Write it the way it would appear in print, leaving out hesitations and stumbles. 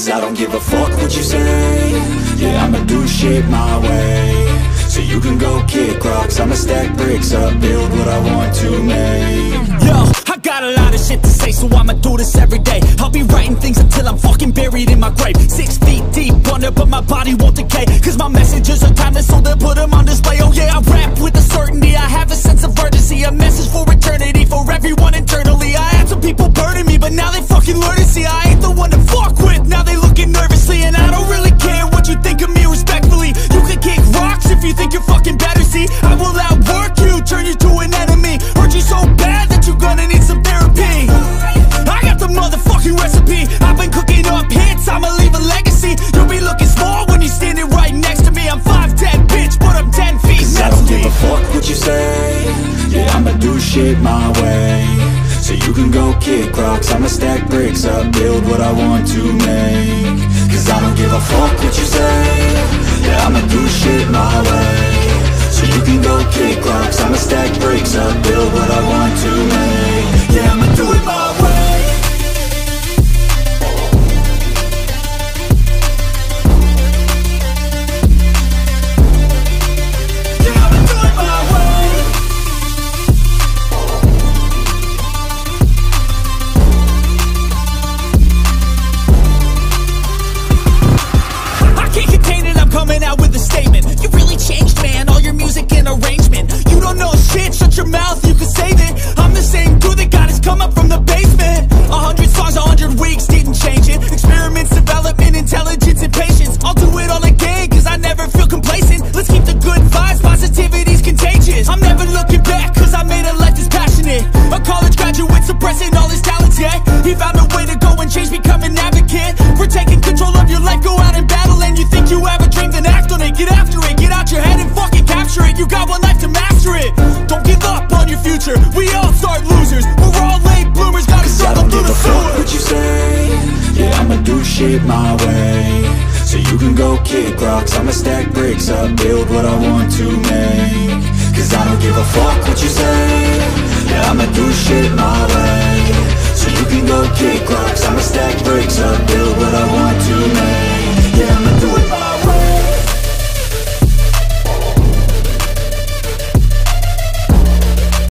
Cause I don't give a fuck what you say. Yeah, I'ma do shit my way. So you can go kick rocks, I'ma stack bricks up, build what I want to make. Yo, I got a lot of shit to say, so I'ma do this every day. I'll be writing things until I'm fucking buried in my grave. 6 feet deep under, but my body won't decay. Cause my messages are timeless, so they'll put them on display. Oh yeah, I rap with a certainty, I have a sense of urgency. A message for eternity, for everyone internally. I had some people burning me, but now they fucking learn to see I ain't the one to fuck with, now they looking nervously. And I don't really care what you think of me, respectfully. You can kick rocks if you think you're fucking better, see. I will outwork you, turn you to an enemy. Hurt you so bad that you're gonna need some therapy. I got the motherfucking recipe, I've been cooking up hits, I'ma leave a legacy. You'll be looking small when you're standing right next to me. I'm 5'10", bitch, but I'm 10 feet. Cause I don't give a fuck what you say. Yeah, I'ma do shit my way. So you can go kick rocks, I'ma stack bricks up, build what I want to make. Cause I don't give a fuck what you say. Yeah, I'ma do shit my way. So you can go kick rocks, I'ma stack bricks up, build what I want to make. Yeah, I'ma do it my way. Coming out with a statement. You really changed, man, all your music and arrangement. You don't know shit, shut your mouth, you can save it. I'm the same dude that got his come up from the basement. 100 songs, 100 weeks, didn't change it. Experiments, development, intelligence, and patience. I'll do it all again, cause I never feel complacent. Let's keep the good vibes, positivity's contagious. I'm never looking back, cause I made a life that's passionate. A college graduate suppressing all his talents, yeah. He found a way to go and change, become an advocate. For taking control of your life, go out and battle. And you think you have a dream, then act on it. Get after it, get out your head and fucking capture it. You got one life to master it. Don't give up on your future, we all start losers. We're all late bloomers, gotta struggle through the sewer. I don't give a fuck what you say. Yeah, I'ma do shit my way. So you can go kick rocks, I'ma stack bricks up, build what I want to make. Cause I don't give a fuck what you say. Yeah, I'ma do shit my way. So you can go kick rocks, I'ma stack bricks up, build what I want